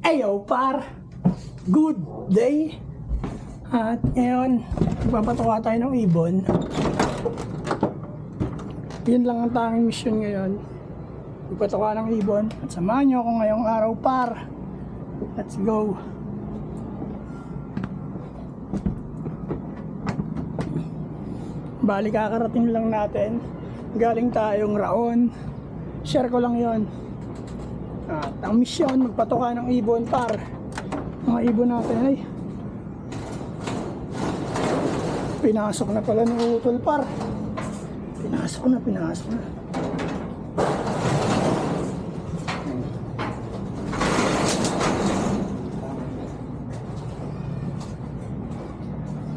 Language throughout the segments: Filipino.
Ayo par, good day. At ngayon magpapatuka tayo ng ibon. Yun lang ang tanging mission ngayon, magpatuka ng ibon. At samahan nyo ako ngayong araw par. Let's go. Bali kakarating lang natin, galing tayong Raon. Share ko lang yon. At ang misyon, magpatuka ng ibon par. Mga ibon natin ay pinasok na pala ng utol par. Pinasok na.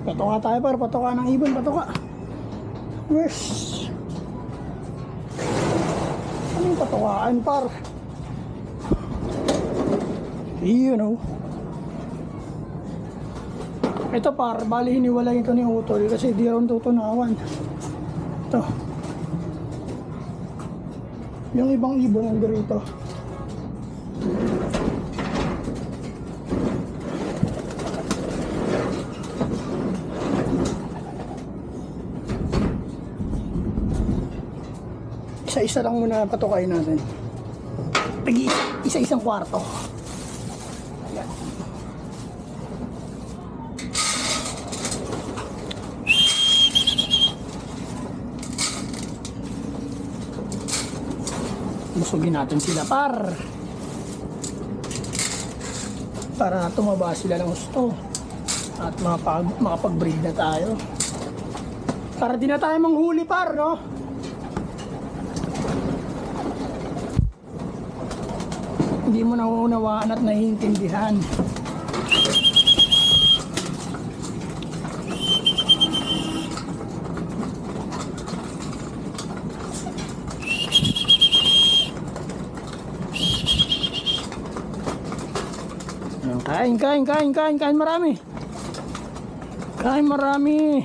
Patuka tayo par, patuka ng ibon, patuka. Yes. Anong patukaan par? You know. Ito par, bali hiniwalay ito ni utol kasi di ron tutunawan. Ito. Yung ibang ibon nandito rito. Isa-isa lang muna patukain natin. Isa-isang kwarto. Ayan. Busugin natin sila par. Para tumaba sila ng gusto. At makapag-breed na tayo. Para di na tayo manghuli par, no? Hindi mo nauunawaan at naiintindihan. Kain marami. Kain marami.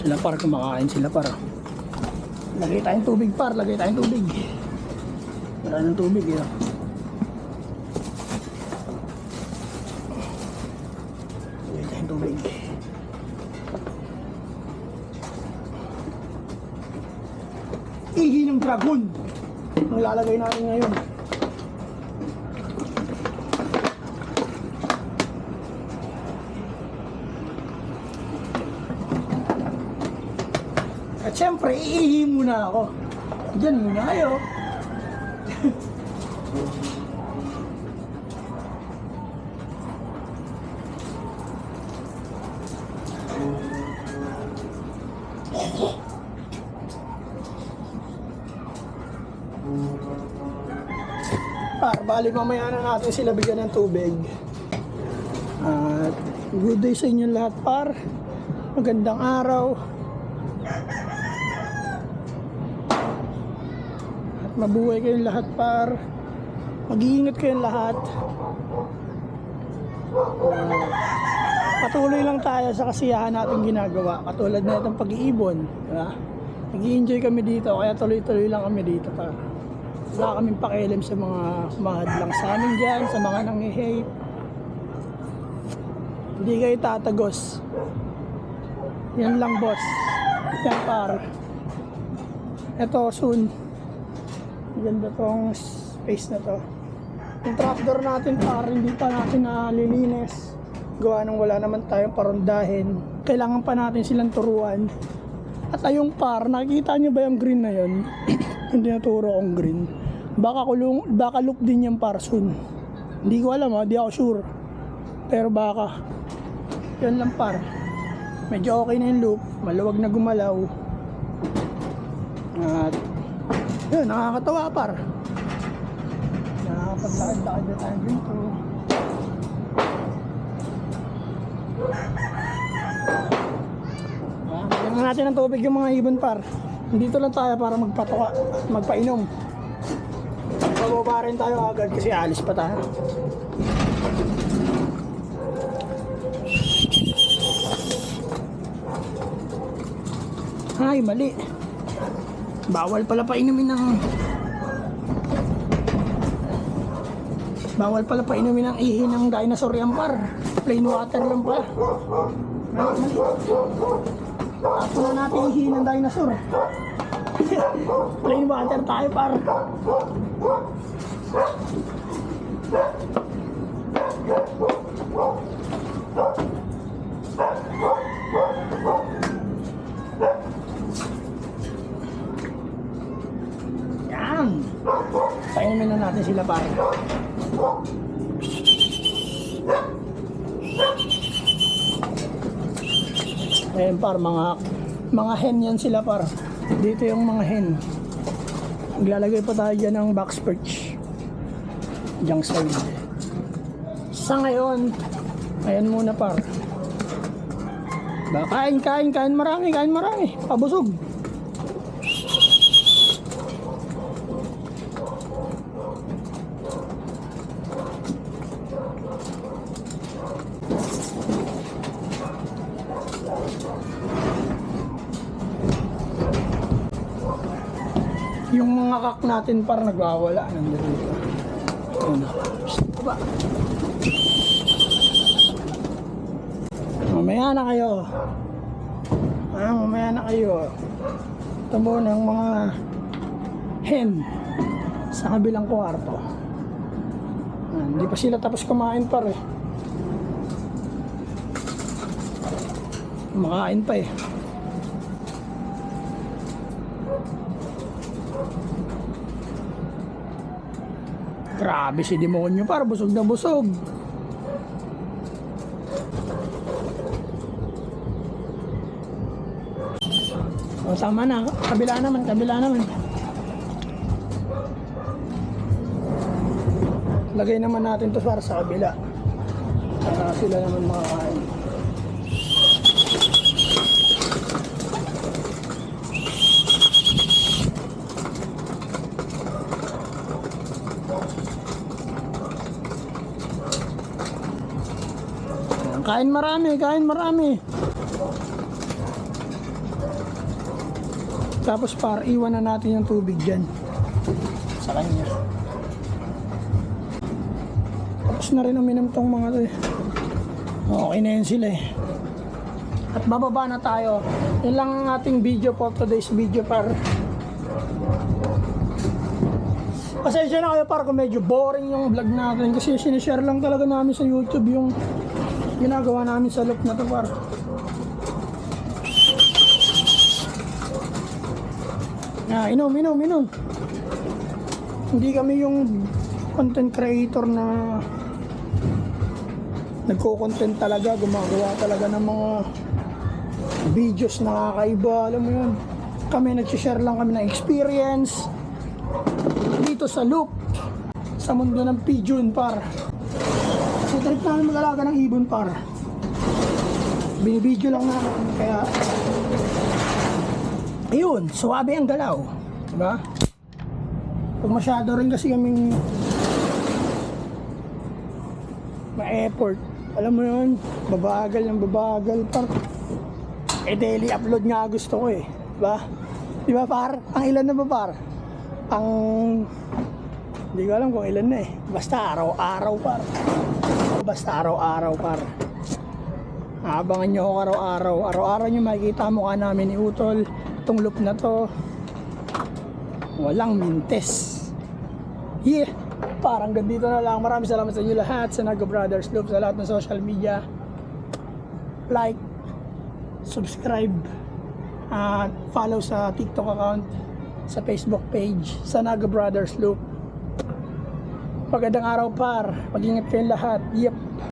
Sila par, kumakain sila par. Lagay tayong tubig par, lagay tayong tubig. Wala ng tubig yun. Lagay tayong tubig. Ihi ng dragon ang lalagay natin ngayon. At syempre, iihi muna ako. Diyan muna kayo. Balik mamaya na natin sila bigyan ng tubig. At good day sa inyo lahat par. Magandang araw. Mabuhay kayong lahat par. Mag-iingat kayong lahat. Patuloy lang tayo sa kasiyahan natin ginagawa. Katulad na itong pag-iibon, diba? Nag-i-enjoy kami dito, kaya tuloy-tuloy lang kami dito par. Wala kaming pakialam sa mga mahadlang sa amin dyan, sa mga nang-hate. Hindi kayo tatagos. Yan lang boss. Yan par. Ito soon. Ganda tong space na to. Yung trapdoor natin par, hindi pa natin nalilinis. Gawa nang wala naman tayong parondahin. Kailangan pa natin silang turuan. At ayong par, nakikita nyo ba yung green na yun? Hindi naturo kong green. Baka loop din yung par soon. Hindi ko alam ha, di ako sure. Pero baka. Yan lang par. Medyo okay na yung loop. Maluwag na gumalaw. At yun, nakakatawa par. Nakakapaglakad-lakad na tayo dito. Bigyan natin ng tubig yung mga ibon par. Dito lang tayo para magpatuka, magpainom. Bababa rin tayo agad kasi alis pa tayo. Ay, mali. Bawal pala painumin ng ihi ng dinosaur yan, par. Plain water lang pala. Mali. Ako na natin ihi ng dinosaur. Plain water tayo, par. Yan. Painumin na natin sila, par. Ayan, par, mga hen yan sila, par. Dito yung mga hen. Maglalagay pa tayo dyan ng box perch diyang side. Sa ngayon, ayan muna, par. Kain marami, pabusog. Yung mga kak natin par nagwawala nandito. Ano? Baba. Mamaya na kayo. Mamaya na kayo. Ito muna ang mga hen sa kabilang kwarto. Hindi pa sila tapos kumain par eh. Kumakain pa eh. Grabe si demonyo, para busog na busog. O, tama na, kabila naman. Lagay naman natin to para sa kabila. Para sila naman makakain. Kain marami. Tapos par, iwan na natin yung tubig dyan sa kanya. Tapos na rin uminom tong mga to eh. Okay na yun sila eh. At bababa na tayo. Yun lang ang ating video for today's video, par. Pasensya na kayo, par, kung medyo boring yung vlog natin kasi sinishare lang talaga namin sa YouTube yung ginagawa namin sa loop na to, par. Inom. Hindi kami yung content creator na nagko-content talaga, gumagawa talaga ng mga videos na kakaiba, alam mo yun. Kami nagsishare lang kami ng experience dito sa loop, sa mundo ng pigeon, par. So trip namin mag-alaga ng ibon, par. Binibideo lang namin, kaya ayun, suwabe ang galaw, diba? Pag masyado rin kasi kaming ma-effort, alam mo yun, babagal, par. Daily upload nga gusto ko eh, diba? Diba, par? Ang ilan na ba, par? Hindi ko alam kung ilan na eh. Basta araw-araw, par. Abangan nyo ako araw-araw. Araw-araw nyo makikita mukha namin ni Utol. Itong loop na to, walang mintes. Yeah, parang ganito na lang. Maraming salamat sa inyo lahat, sa Naga Brothers Loop, sa lahat ng social media. Like, subscribe, at follow sa TikTok account, sa Facebook page, sa Naga Brothers Loop. Magandang araw, par. Mag-ingat kayong lahat. Yep.